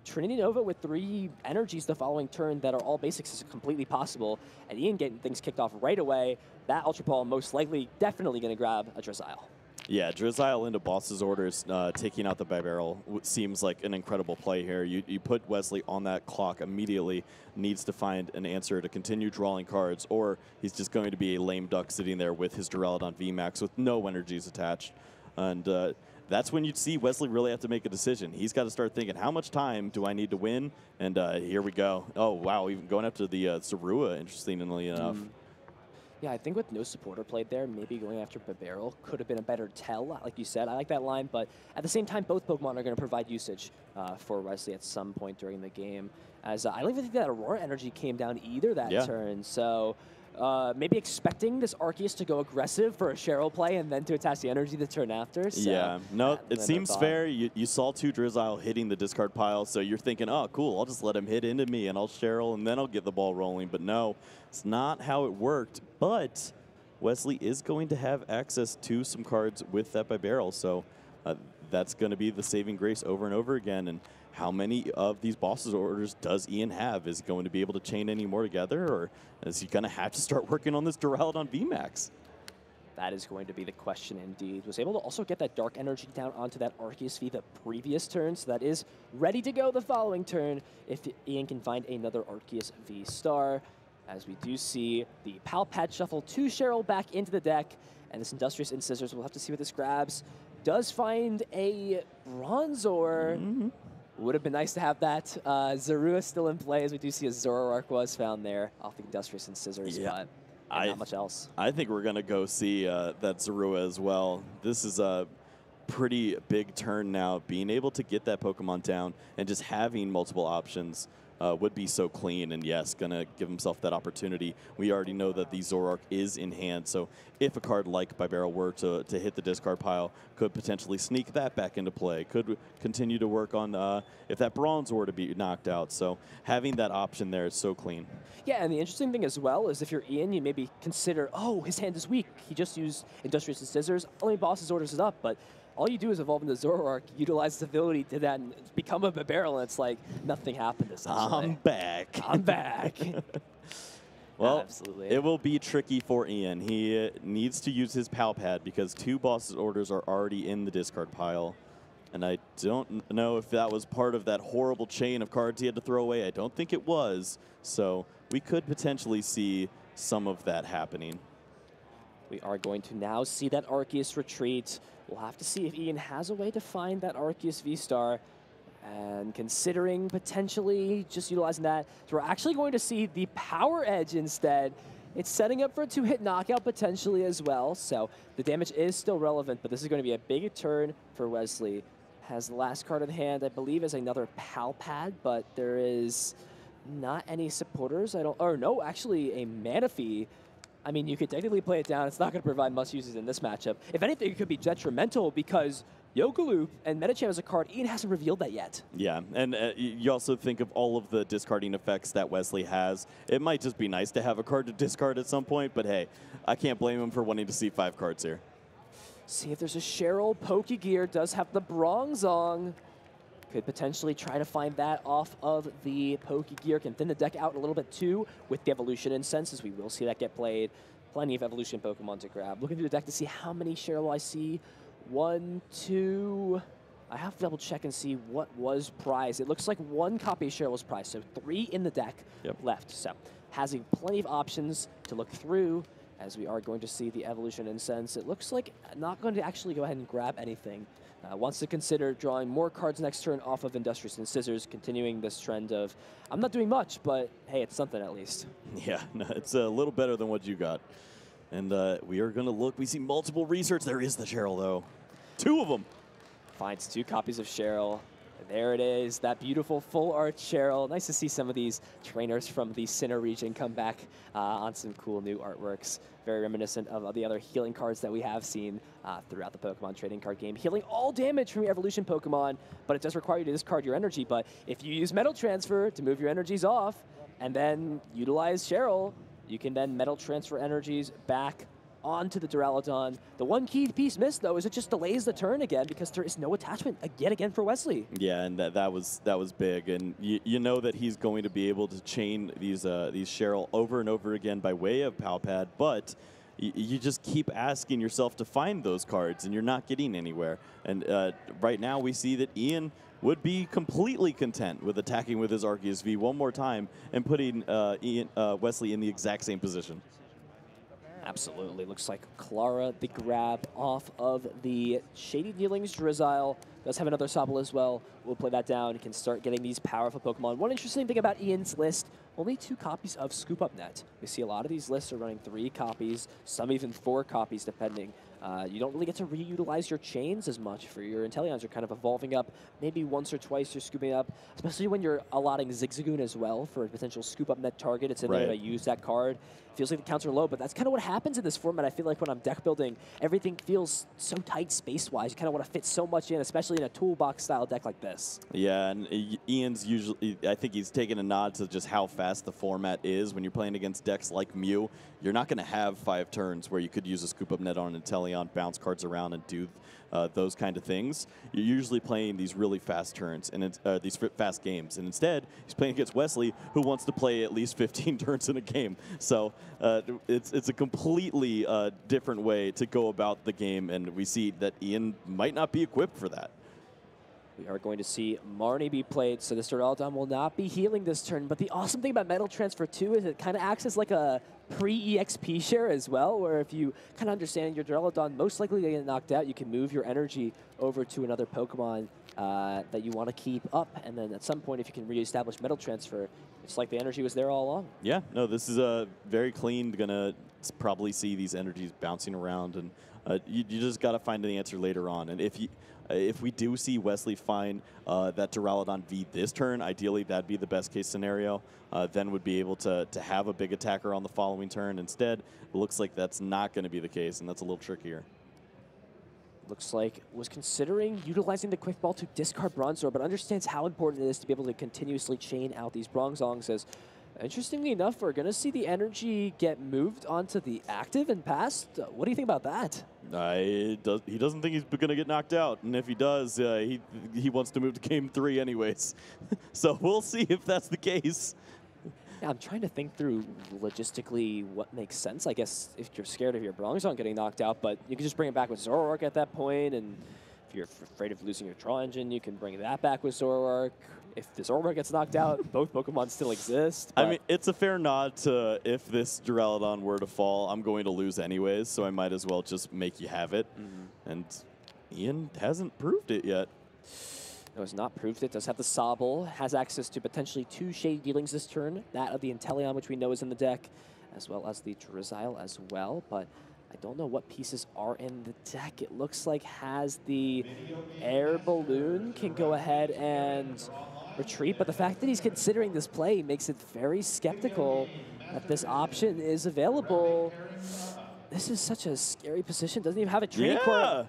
Trinity Nova with 3 energies the following turn that are all basics is completely possible. And Ian getting things kicked off right away, that Ultra Ball most likely definitely going to grab a Drizzile. Yeah, Drizzile into Boss's Orders, taking out the Bibarel seems like an incredible play here. You put Wesley on that clock immediately, needs to find an answer to continue drawing cards, or he's just going to be a lame duck sitting there with his Duraludon VMAX with no energies attached. And that's when you'd see Wesley really have to make a decision. He's got to start thinking, how much time do I need to win? And here we go. Oh, wow, even going after the Zorua, interestingly enough. Yeah, I think with no supporter played there, maybe going after Bibarel could have been a better tell. Like you said, I like that line, but at the same time, both Pokemon are going to provide usage for Wesley at some point during the game. As I don't even think that Aurora Energy came down either that turn, so maybe expecting this Arceus to go aggressive for a Cheryl play and then to attach the energy the turn after. So yeah, no, it seems fair. You saw 2 Drizzile hitting the discard pile, so you're thinking, oh, cool, I'll just let him hit into me and I'll Cheryl and then I'll get the ball rolling. But no, it's not how it worked. But Wesley is going to have access to some cards with that Bibarel, so that's going to be the saving grace over and over again. And how many of these Boss's Orders does Ian have? Is he going to be able to chain any more together, or is he going to have to start working on this Duraludon VMAX? That is going to be the question indeed. Was able to also get that Dark Energy down onto that Arceus V the previous turn, so that is ready to go the following turn if Ian can find another Arceus V star. As we do see the Palpad shuffle 2 Cheryl back into the deck, and this Industrious Incisors, we'll have to see what this grabs. Does find a Bronzor. Would have been nice to have that. Zorua still in play, as we do see a Zoroark was found there off the Industrious Incisors, but not much else. I think we're going to go see that Zorua as well. This is a pretty big turn now. Being able to get that Pokemon down and just having multiple options would be so clean, and yes, gonna give himself that opportunity. We already know that the Zoroark is in hand, so if a card like Bibarel were to hit the discard pile, could potentially sneak that back into play, could continue to work on if that Bronze were to be knocked out, so having that option there is so clean. Yeah, and the interesting thing as well is if you're Ian, you maybe consider, oh, his hand is weak. He just used Industrious Scissors, only Boss's Orders is up, but all you do is evolve into Zoroark, utilize the ability to then become a Bibarel, and it's like nothing happened essentially. I'm back. I'm back. Well, absolutely. It will be tricky for Ian. He needs to use his Palpad because 2 Boss's Orders are already in the discard pile. And I don't know if that was part of that horrible chain of cards he had to throw away. I don't think it was. So we could potentially see some of that happening. We are going to now see that Arceus retreat. We'll have to see if Ian has a way to find that Arceus V-Star. And considering potentially just utilizing that, so we're actually going to see the Power Edge instead. It's setting up for a 2-hit knockout potentially as well. So the damage is still relevant, but this is going to be a big turn for Wesley. Has the last card in hand, I believe, is another Palpad, but there is not any supporters. No, actually a Manaphy. I mean, you could technically play it down. It's not going to provide much uses in this matchup. If anything, it could be detrimental because Yogaloop and Medicham as a card. Ian hasn't revealed that yet. Yeah, and you also think of all of the discarding effects that Wesley has. It might just be nice to have a card to discard at some point, but hey, I can't blame him for wanting to see 5 cards here. See if there's a Cheryl. Pokegear does have the Bronzong. Could potentially try to find that off of the Pokegear. Can thin the deck out a little bit too with the Evolution Incense, as we will see that get played. Plenty of Evolution Pokemon to grab. Looking through the deck to see how many Cheryl I see. 1, 2. I have to double check and see what was prized. It looks like 1 copy of Cheryl was prized, so 3 in the deck left. So having plenty of options to look through, as we are going to see the Evolution Incense. It looks like not going to actually go ahead and grab anything. Wants to consider drawing more cards next turn off of Industrious and Scissors, continuing this trend of, I'm not doing much, but hey, it's something at least. Yeah, no, it's a little better than what you got. And we are going to look. We see multiple research. There is the Cheryl, though. 2 of them. Finds 2 copies of Cheryl. There it is, that beautiful full art Cheryl. Nice to see some of these trainers from the Sinnoh region come back on some cool new artworks. Very reminiscent of the other healing cards that we have seen throughout the Pokemon trading card game. Healing all damage from your evolution Pokemon, but it does require you to discard your energy. But if you use Metal Transfer to move your energies off and then utilize Cheryl, you can then Metal Transfer energies back onto the Duraludon. The one key piece missed, though, is it just delays the turn again because there is no attachment yet again for Wesley. Yeah, and that was big, and you know that he's going to be able to chain these Cheryl over and over again by way of Palpad, but you just keep asking yourself to find those cards, and you're not getting anywhere. And right now we see that Ian would be completely content with attacking with his Arceus V one more time and putting Wesley in the exact same position. Absolutely. Looks like Clara, the grab off of the Shady Dealings Drizzile. Does have another Sobble as well. We'll play that down. Can start getting these powerful Pokemon. One interesting thing about Ian's list, only 2 copies of Scoop Up Net. We see a lot of these lists are running 3 copies, some even 4 copies depending. You don't really get to reutilize your chains as much for your Inteleons. You're kind of evolving up. Maybe once or twice you're scooping up, especially when you're allotting Zigzagoon as well for a potential Scoop Up Net target. It's in there to use that card. Feels like the counts are low, but that's kind of what happens in this format. I feel like when I'm deck building, everything feels so tight space-wise. You kind of want to fit so much in, especially in a toolbox-style deck like this. Yeah, and Ian's usually, I think he's taking a nod to just how fast the format is. When you're playing against decks like Mew, you're not going to have 5 turns where you could use a Scoop Up Net on Inteleon, bounce cards around, and do those kind of things. You're usually playing these really fast turns and these fast games, and instead he's playing against Wesley, who wants to play at least 15 turns in a game. So it's a completely different way to go about the game, and we see that Ian might not be equipped for that. We are going to see Marnie be played, so the Duraludon will not be healing this turn. But the awesome thing about Metal Transfer 2 is it kind of acts as like a pre-EXP share as well, where if you kind of understand your Duraludon most likely to get knocked out, you can move your energy over to another Pokemon that you want to keep up. And then at some point, if you can reestablish Metal Transfer, it's like the energy was there all along. Yeah, no, this is very clean. Going to probably see these energies bouncing around, and you just got to find the answer later on. And if we do see Wesley find that Duraludon V this turn, ideally that'd be the best case scenario. Then would be able to have a big attacker on the following turn. Instead, it looks like that's not going to be the case, and that's a little trickier. Looks like was considering utilizing the Quick Ball to discard Bronzor, but understands how important it is to be able to continuously chain out these Bronzongs. As interestingly enough, we're going to see the energy get moved onto the active and passed. What do you think about that? He doesn't think he's going to get knocked out, and if he does, he wants to move to Game 3 anyways. So we'll see if that's the case. Yeah, I'm trying to think through logistically what makes sense. I guess if you're scared of your Bronzong getting knocked out, but you can just bring it back with Zoroark at that point, and if you're afraid of losing your Draw Engine, you can bring that back with Zoroark. If the Zoroark gets knocked out, both Pokemon still exist. I mean, it's a fair nod to if this Duraludon were to fall, I'm going to lose anyways, so I might as well just make you have it. And Ian hasn't proved it yet. No, has not proved it. Does have the Sobble. Has access to potentially 2 Shady Dealings this turn. That of the Inteleon, which we know is in the deck, as well as the Drizzile as well. But I don't know what pieces are in the deck. It looks like has the Air Balloon, can go ahead and retreat. But the fact that he's considering this play makes it very skeptical that this option is available. This is such a scary position. Doesn't even have a training core.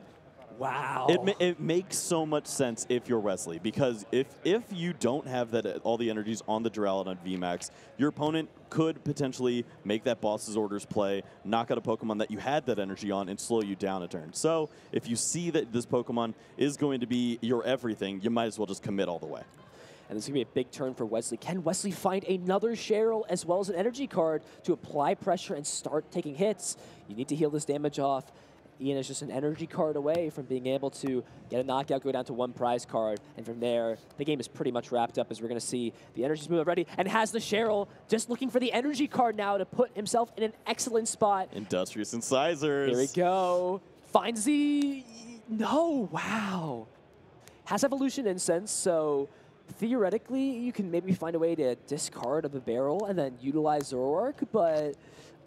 Wow. It makes so much sense if you're Wesley, because if you don't have that all the energies on the Duraludon VMAX, your opponent could potentially make that boss's orders play, knock out a Pokemon that you had that energy on, and slow you down a turn. So if you see that this Pokemon is going to be your everything, you might as well just commit all the way. And this is going to be a big turn for Wesley. Can Wesley find another Cheryl as well as an energy card to apply pressure and start taking hits? You need to heal this damage off. Ian is just an energy card away from being able to get a knockout, go down to 1 prize card, and from there, the game is pretty much wrapped up as we're going to see the energies move already, and has the Cheryl just looking for the energy card now to put himself in an excellent spot. Industrious Incisors. Here we go. Finds the... No, wow. Has Evolution Incense, so theoretically, you can maybe find a way to discard a barrel and then utilize Zoroark, but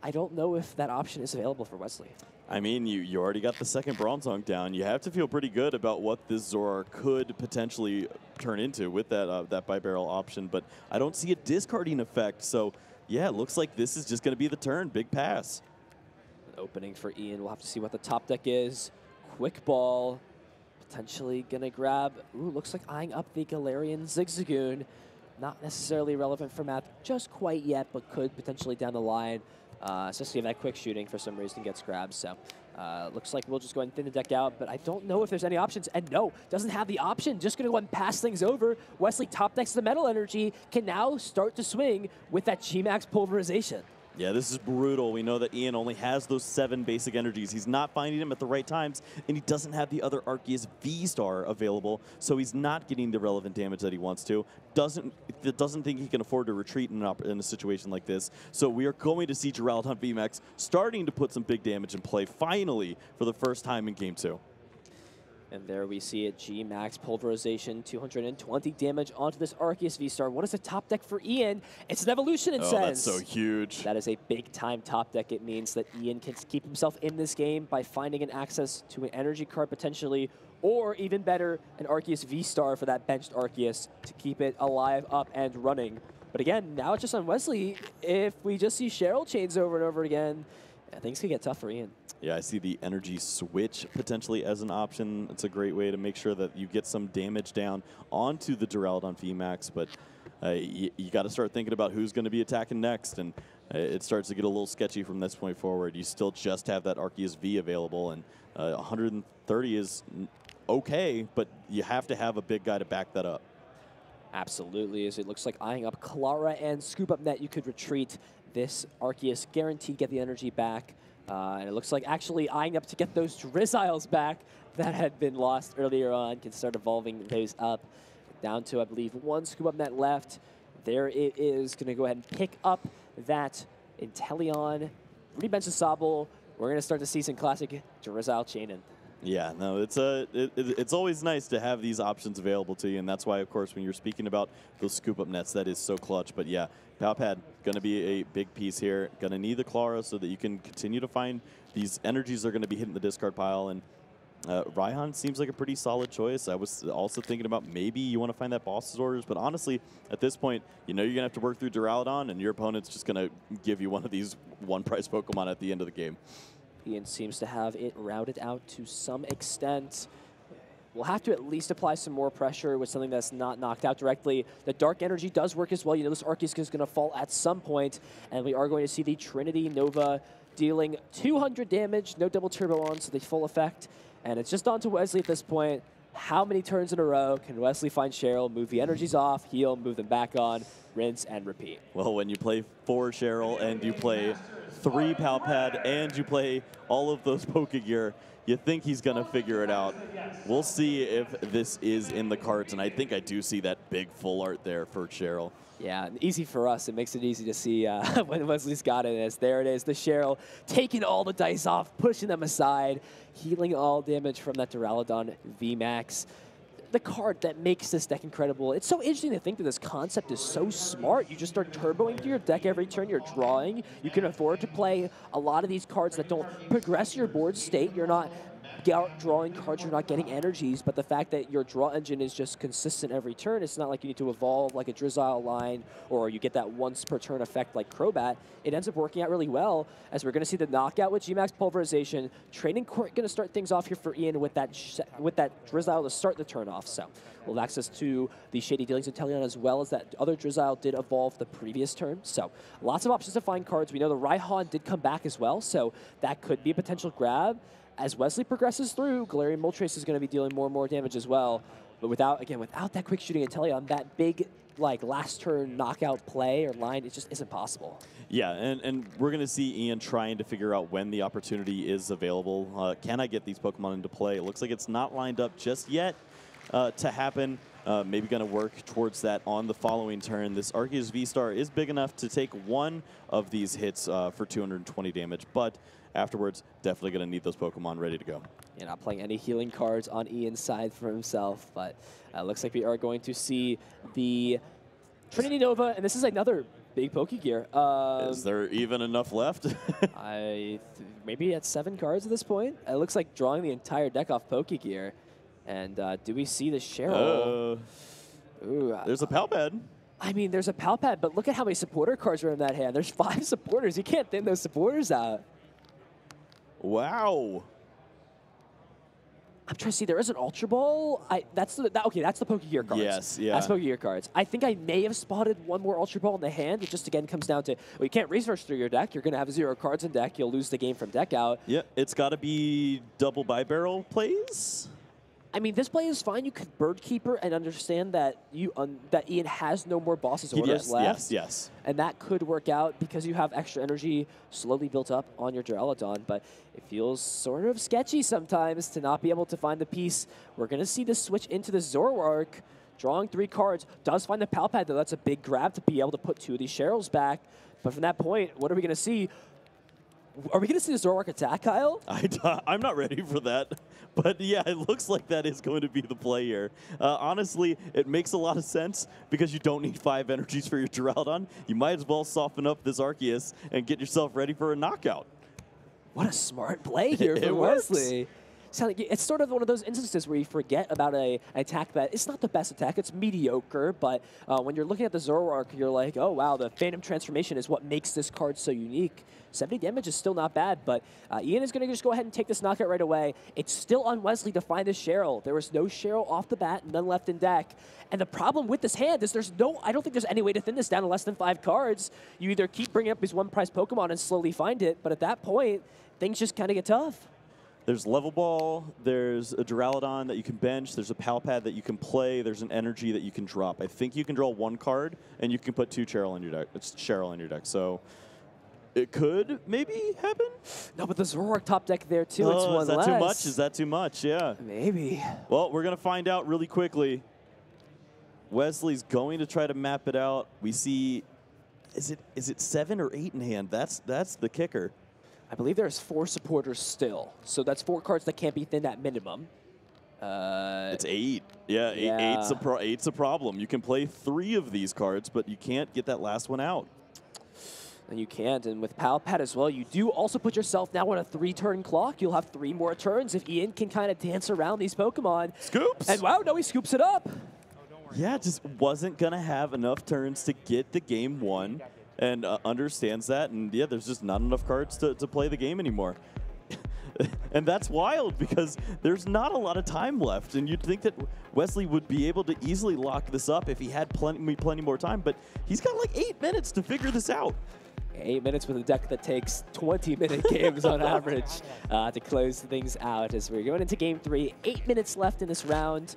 I don't know if that option is available for Wesley. I mean, you already got the second Bronzong down. You have to feel pretty good about what this Zoroark could potentially turn into with that that bi-barrel option, but I don't see a discarding effect. So, yeah, it looks like this is just going to be the turn. Big pass. An opening for Ian. We'll have to see what the top deck is. Quick Ball. Potentially going to grab, ooh, looks like eyeing up the Galarian Zigzagoon. Not necessarily relevant for math just quite yet, but could potentially down the line. Especially if that quick shooting for some reason gets grabbed. So looks like we'll just go ahead and thin the deck out, but I don't know if there's any options. And no, doesn't have the option. Just going to go ahead and pass things over. Wesley top decks the Metal Energy, can now start to swing with that G-Max Pulverization. Yeah, this is brutal. We know that Ian only has those 7 basic energies. He's not finding them at the right times, and he doesn't have the other Arceus V-Star available, so he's not getting the relevant damage that he wants to. Doesn't think he can afford to retreat in a situation like this. So we are going to see Duraludon VMAX starting to put some big damage in play, finally, for the first time in Game 2. And there we see it, G-Max Pulverization, 220 damage onto this Arceus V-Star. What is the top deck for Ian? It's an Evolution Incense. Oh, that's so huge. That is a big-time top deck. It means that Ian can keep himself in this game by finding an access to an energy card potentially, or even better, an Arceus V-Star for that benched Arceus to keep it alive, up, and running. But again, now it's just on Wesley. If we just see Cheryl chains over and over again, things could get tough for Ian. Yeah, I see the energy switch potentially as an option. It's a great way to make sure that you get some damage down onto the Duraludon VMAX, but you got to start thinking about who's going to be attacking next, and it starts to get a little sketchy from this point forward. You still just have that Arceus V available, and 130 is okay, but you have to have a big guy to back that up. Absolutely, as it looks like eyeing up Clara and Scoop Up Net, you could retreat this Arceus, guaranteed get the energy back. And it looks like actually eyeing up to get those Drizziles back that had been lost earlier on, can start evolving those up. Down to, I believe, 1 Scoop Up Net left. There it is, going to go ahead and pick up that Inteleon, rebench Sobble. We're going to start the season classic Drizzile Chainin. Yeah, no, it's always nice to have these options available to you, and that's why, of course, when you're speaking about those scoop-up nets, that is so clutch. But yeah, Palpad, going to be a big piece here. Going to need the Clara so that you can continue to find these energies that are going to be hitting the discard pile, and Raihan seems like a pretty solid choice. I was also thinking about maybe you want to find that boss's orders, but honestly, at this point, you know you're going to have to work through Duraludon, and your opponent's just going to give you one of these one-price Pokemon at the end of the game. Ian seems to have it routed out to some extent. We'll have to at least apply some more pressure with something that's not knocked out directly. The Dark Energy does work as well. You know, this Arceus is going to fall at some point, and we are going to see the Trinity Nova dealing 200 damage, no double turbo on, so the full effect. And it's just on to Wesley at this point. How many turns in a row can Wesley find Cheryl, move the energies off, heal, move them back on, rinse, and repeat? Well, when you play 4 Cheryl and you play 3 Palpad and you play all of those Pokegear, you think he's going to figure it out. We'll see if this is in the cards, and I think I do see that big full art there for Cheryl. Yeah, easy for us. It makes it easy to see when Wesley's got it. As there it is, the Cheryl taking all the dice off, pushing them aside, healing all damage from that Duraludon VMAX. The card that makes this deck incredible. It's so interesting to think that this concept is so smart. You just start turboing through your deck every turn you're drawing. You can afford to play a lot of these cards that don't progress your board state. You're not drawing cards, you're not getting energies, but the fact that your draw engine is just consistent every turn, it's not like you need to evolve like a Drizzile line or you get that once per turn effect like Crobat. It ends up working out really well, as we're going to see the knockout with G-Max Pulverization. Training Court going to start things off here for Ian with that Drizzile to start the turn off. So we'll have access to the Shady Dealings Inteleon as well as that other Drizzile did evolve the previous turn. So lots of options to find cards. We know the Raihan did come back as well, so that could be a potential grab. As Wesley progresses through, Galarian Moltres is going to be dealing more and more damage as well. But without that quick shooting Inteleon, that big last turn knockout play or line, it just isn't possible. Yeah, and we're going to see Ian trying to figure out when the opportunity is available. Can I get these Pokemon into play? It looks like it's not lined up just yet to happen. Maybe going to work towards that on the following turn. This Arceus V-Star is big enough to take one of these hits for 220 damage, but afterwards, definitely going to need those Pokemon ready to go. Yeah, not playing any healing cards on Ian's side for himself, but looks like we are going to see the Trinity Nova, and this is another big Pokegear. Is there even enough left? Maybe at 7 cards at this point. It looks like drawing the entire deck off Pokegear. And do we see the Cheryl? There's a Palpad. I mean, there's a Palpad, but look at how many supporter cards are in that hand. There's 5 supporters. You can't thin those supporters out. Wow. I'm trying to see. There is an Ultra Ball. That's the Pokegear cards. Yes, yeah. That's Pokegear cards. I think I may have spotted one more Ultra Ball in the hand. It just, again, comes down to, well, you can't research through your deck. You're going to have 0 cards in deck. You'll lose the game from deck out. Yeah, it's got to be double bi-barrel plays. I mean, this play is fine. You could Bird Keeper and understand that that Ian has no more Boss's Orders left. Yes. And that could work out because you have extra energy slowly built up on your Duraludon. But it feels sort of sketchy sometimes to not be able to find the piece. We're going to see the switch into the Zoroark. Drawing 3 cards. Does find the Palpad, though. That's a big grab to be able to put 2 of these Cheryls back. But from that point, what are we going to see? Are we going to see the Zoroark attack, Kyle? I'm not ready for that. But yeah, it looks like that is going to be the play here. Honestly, it makes a lot of sense because you don't need 5 energies for your Duraludon. You might as well soften up this Arceus and get yourself ready for a knockout. What a smart play here for Wesley. It's sort of one of those instances where you forget about an attack that it's not the best attack, it's mediocre, but when you're looking at the Zoroark, you're like, oh wow, the Phantom Transformation is what makes this card so unique. 70 damage is still not bad, but Ian is going to just go ahead and take this knockout right away. It's still on Wesley to find this Cheryl. There was no Cheryl off the bat, none left in deck. And the problem with this hand is I don't think there's any way to thin this down to less than 5 cards. You either keep bringing up these 1-price Pokemon and slowly find it, but at that point, things just kind of get tough. There's Level Ball, there's a Duraludon that you can bench, there's a Palpad that you can play, there's an Energy that you can drop. I think you can draw 1 card, and you can put 2 Cheryl in your deck. It's Cheryl in your deck, so it could maybe happen? No, but the Zoroark top deck there, too. It's one less. Is that too much? Is that too much? Yeah. Maybe. Well, we're going to find out really quickly. Wesley's going to try to map it out. We see, is it 7 or 8 in hand? That's the kicker. I believe there's 4 supporters still. So that's 4 cards that can't be thinned at minimum. It's 8. Yeah, yeah. Eight's a problem. You can play 3 of these cards, but you can't get that last one out. And you can't. And with Palpad as well, you do also put yourself now on a 3-turn clock. You'll have 3 more turns if Ian can kind of dance around these Pokemon. Scoops! And wow, no, he scoops it up. Yeah, just wasn't going to have enough turns to get the game won. And understands that, and yeah, there's just not enough cards to play the game anymore. And that's wild because there's not a lot of time left, and you'd think that Wesley would be able to easily lock this up if he had plenty more time, but he's got like 8 minutes to figure this out. 8 minutes with a deck that takes 20-minute games on average to close things out as we're going into Game 3. 8 minutes left in this round.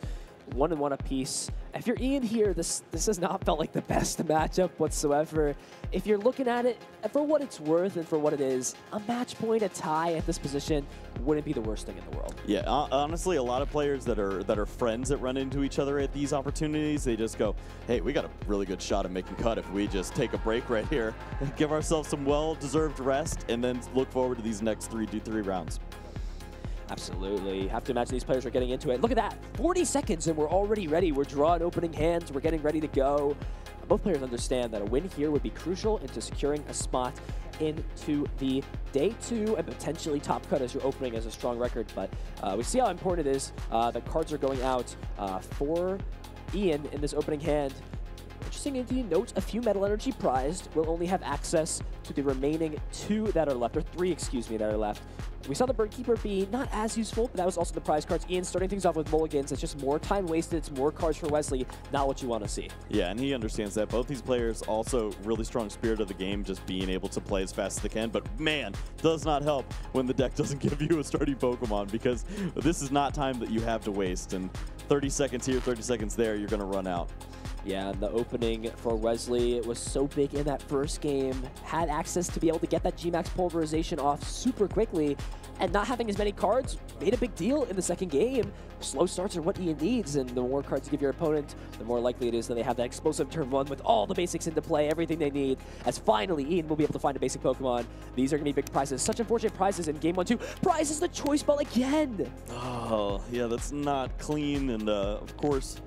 1-1 apiece. If you're Ian here, this has not felt like the best matchup whatsoever. If you're looking at it for what it's worth and for what it is, a match point, a tie at this position wouldn't be the worst thing in the world. Yeah, honestly, a lot of players that are friends that run into each other at these opportunities, they just go, hey, we got a really good shot at making cut if we just take a break right here, give ourselves some well-deserved rest, and then look forward to these next 3 rounds. Absolutely. Have to imagine these players are getting into it. Look at that. 40 seconds and we're already ready. We're drawing opening hands. We're getting ready to go. both players understand that a win here would be crucial into securing a spot into the day 2 and potentially top cut as you're opening as a strong record. But we see how important it is. The cards are going out for Ian in this opening hand. Interesting to note, a few Metal Energy prized will only have access to the remaining 2 that are left, or 3, excuse me, that are left. We saw the Birdkeeper be not as useful, but that was also the prize cards. Ian starting things off with mulligans. It's just more time wasted. It's more cards for Wesley. Not what you want to see. Yeah, and he understands that. Both these players also really strong spirit of the game, just being able to play as fast as they can. But man, does not help when the deck doesn't give you a starting Pokemon, because this is not time that you have to waste. And 30 seconds here, 30 seconds there, you're going to run out. Yeah, and the opening for Wesley was so big in that first game. Had access to be able to get that G-Max pulverization off super quickly, and not having as many cards made a big deal in the second game. Slow starts are what Ian needs, and the more cards you give your opponent, the more likely it is that they have that explosive turn 1 with all the basics into play, everything they need, as finally Ian will be able to find a basic Pokemon. These are going to be big prizes. Such unfortunate prizes in game 1-2. Prizes the choice ball again! Oh, yeah, that's not clean, and of course,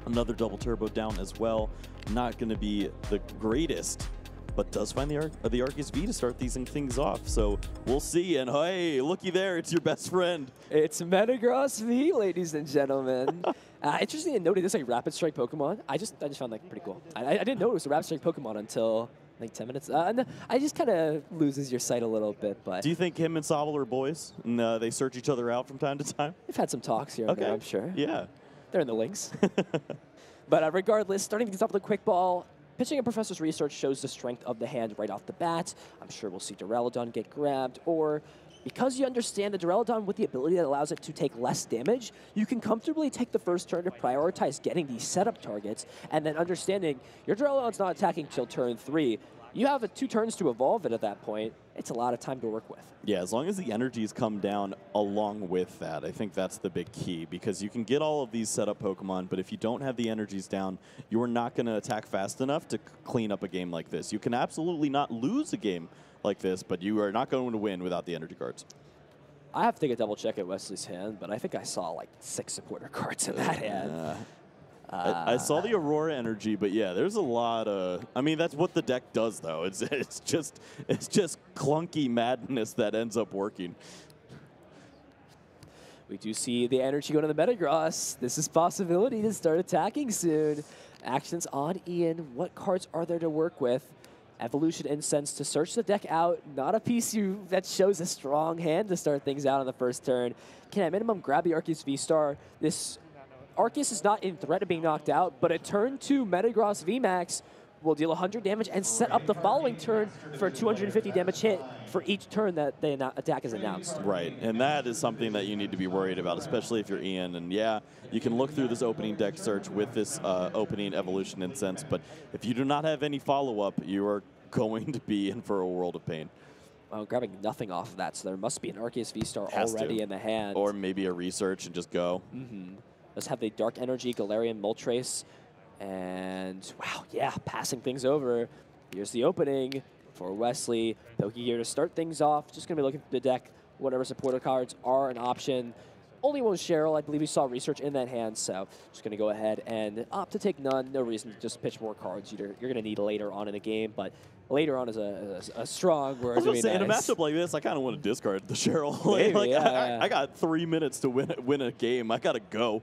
another double turbo down as well. Not going to be the greatest, but does find the Arceus V to start these things off. So we'll see. And hey, looky there, it's your best friend. It's Metagross V, ladies and gentlemen. Interesting to note, it is a Rapid Strike Pokemon. I just found that pretty cool. I didn't know it was a Rapid Strike Pokemon until like 10 minutes. And I just kind of loses your sight a little bit. But do you think him and Sobble are boys and they search each other out from time to time? They've had some talks here and there, I'm sure. Yeah. They're in the links. But regardless, starting things off with a quick ball, pitching a Professor's Research shows the strength of the hand right off the bat. I'm sure we'll see Duraludon get grabbed, or because you understand the Duraludon with the ability that allows it to take less damage, you can comfortably take the first turn to prioritize getting these setup targets, and then understanding your Duraludon's not attacking till turn 3. You have 2 turns to evolve it at that point. It's a lot of time to work with. Yeah, as long as the energies come down along with that, I think that's the big key, because you can get all of these setup Pokemon, but if you don't have the energies down, you are not going to attack fast enough to clean up a game like this. You can absolutely not lose a game like this, but you are not going to win without the energy cards. I have to take a double check at Wesley's hand, but I think I saw like 6 supporter cards in that hand. I saw the Aurora energy, but yeah, there's a lot of. I mean, that's what the deck does, though. It's just clunky madness that ends up working. We do see the energy go to the Metagross. This is possibility to start attacking soon. Actions on Ian. What cards are there to work with? Evolution Incense to search the deck out. Not a piece that shows a strong hand to start things out on the first turn. Can at minimum grab the Arceus V-Star. This Arceus is not in threat of being knocked out, but a turn 2 Metagross VMAX will deal 100 damage and set up the following turn for a 250 damage hit for each turn that the attack is announced. Right, and that is something that you need to be worried about, especially if you're Ian. And yeah, you can look through this opening deck search with this opening Evolution Incense, but if you do not have any follow-up, you are going to be in for a world of pain. Well, grabbing nothing off of that, so there must be an Arceus V-Star already in the hand. Or maybe a research and just go. Let's have the Dark Energy, Galarian Moltres, and wow, yeah, passing things over. Here's the opening for Wesley. Pokegear to start things off. Just going to be looking for the deck. Whatever supporter cards are an option. Only one was Cheryl. I believe we saw research in that hand, so just going to go ahead and opt to take none. No reason to just pitch more cards you're going to need later on in the game, but later on is a strong word. I was going to say, in a matchup like this, I kind of want to discard the Cheryl. Maybe, I got 3 minutes to win a game. I got to go.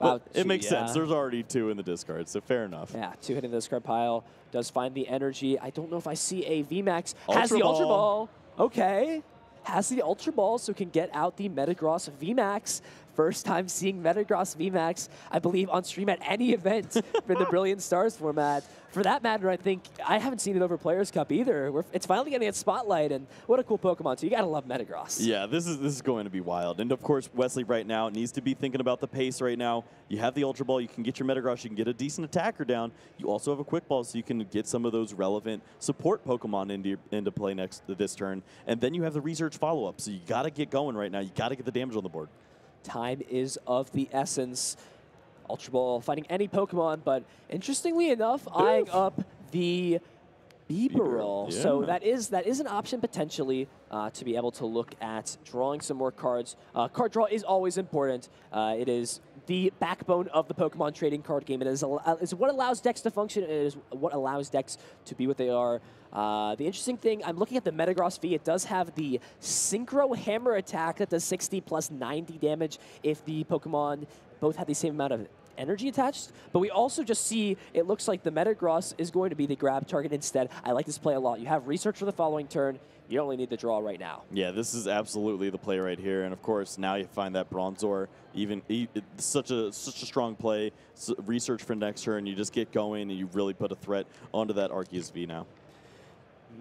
Wow, it makes sense. There's already 2 in the discard, so fair enough. Yeah, 2 hitting the discard pile. Does find the energy. I don't know if I see a VMAX. Has the Ultra Ball. Okay. Has the Ultra Ball, so can get out the Metagross VMAX. First time seeing Metagross VMAX, I believe, on stream at any event for the Brilliant Stars format. For that matter, I think I haven't seen it over Players' Cup either. It's finally getting its spotlight, and what a cool Pokemon, too. You gotta love Metagross. Yeah, this is going to be wild. And of course, Wesley right now needs to be thinking about the pace right now. You have the Ultra Ball, you can get your Metagross, you can get a decent attacker down. You also have a Quick Ball, so you can get some of those relevant support Pokemon into play this turn. And then you have the research follow-up, so you gotta get going right now. You gotta get the damage on the board. Time is of the essence. Ultra Ball fighting any Pokemon, but interestingly enough, eyeing up the Beeperl. Yeah. So that is an option potentially to be able to look at drawing some more cards. Card draw is always important. It is the backbone of the Pokemon trading card game. It is what allows decks to function. It is what allows decks to be what they are. The interesting thing, I'm looking at the Metagross V. It does have the Synchro Hammer attack that does 60 plus 90 damage if the Pokemon both have the same amount of energy attached, but we also just see it looks like the Metagross is going to be the grab target instead. I like this play a lot. You have research for the following turn. You only need the draw right now. Yeah, this is absolutely the play right here, and of course now you find that Bronzor. Such a strong play. Research for next turn. You just get going, and you really put a threat onto that Arceus V now.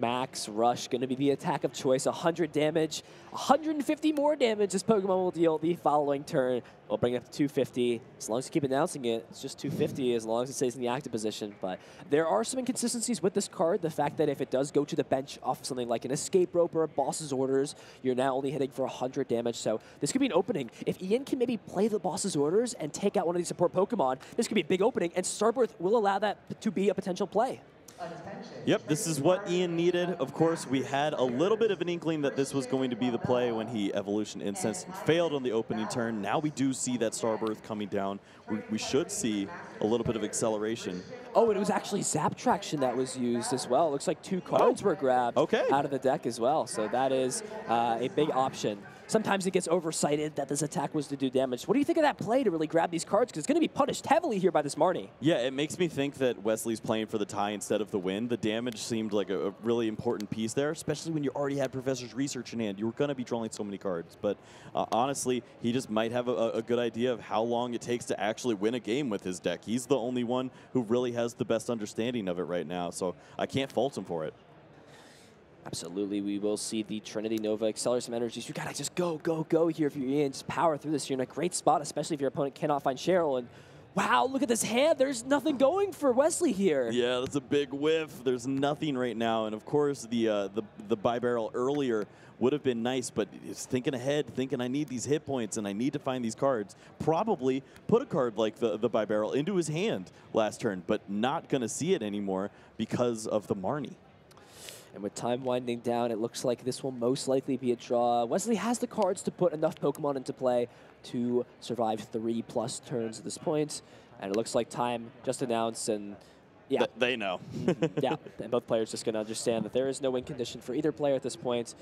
Max Rush going to be the attack of choice. 100 damage, 150 more damage this Pokemon will deal the following turn. We'll bring it up to 250. As long as you keep announcing it, it's just 250 as long as it stays in the active position. But there are some inconsistencies with this card. The fact that if it does go to the bench off something like an Escape Rope or a Boss's Orders, you're now only hitting for 100 damage. So this could be an opening. If Ian can maybe play the Boss's Orders and take out one of these support Pokemon, this could be a big opening, and Starbirth will allow that to be a potential play. Yep, this is what Ian needed. Of course, we had a little bit of an inkling that this was going to be the play when he Evolution Incensed and failed on the opening turn. Now we do see that Starbirth coming down. We should see a little bit of acceleration. Oh, and it was actually Zap Traction that was used as well. It looks like 2 cards were grabbed out of the deck as well. So that is a big option. Sometimes it gets oversighted that this attack was to do damage. What do you think of that play to really grab these cards? Because it's going to be punished heavily here by this Marnie. Yeah, it makes me think that Wesley's playing for the tie instead of the win. The damage seemed like a really important piece there, especially when you already had Professor's Research in hand. You were going to be drawing so many cards. But honestly, he just might have a good idea of how long it takes to actually win a game with his deck. He's the only one who really has the best understanding of it right now, so I can't fault him for it. Absolutely, we will see the Trinity Nova accelerate some energies. You gotta just go here if you're Ian. Just power through this. You're in a great spot, especially if your opponent cannot find Cheryl. And wow, look at this hand. There's nothing going for Wesley here. Yeah, that's a big whiff. There's nothing right now. And of course, the Bibarrel earlier would have been nice, but it's thinking ahead, thinking I need these hit points and I need to find these cards. Probably put a card like the Bibarrel into his hand last turn, but not going to see it anymore because of the Marnie. And with time winding down, it looks like this will most likely be a draw. Wesley has the cards to put enough Pokemon into play to survive 3+ turns at this point. And it looks like time just announced, and yeah. They know. Yeah, and both players just going to understand that there is no win condition for either player at this point.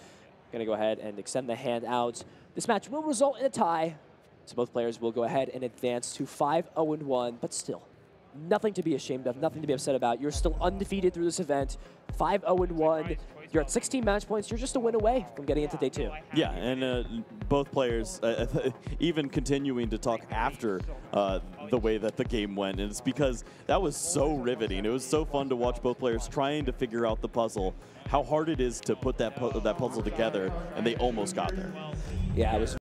Going to go ahead and extend the hand out. This match will result in a tie, so both players will go ahead and advance to 5-0-1, but still, nothing to be ashamed of, nothing to be upset about. You're still undefeated through this event. 5-0-1. You're at 16 match points. You're just a win away from getting into day 2. Yeah, and both players even continuing to talk after the way that the game went. And it's because that was so riveting. It was so fun to watch both players trying to figure out the puzzle, how hard it is to put that puzzle together, and they almost got there. Yeah, it was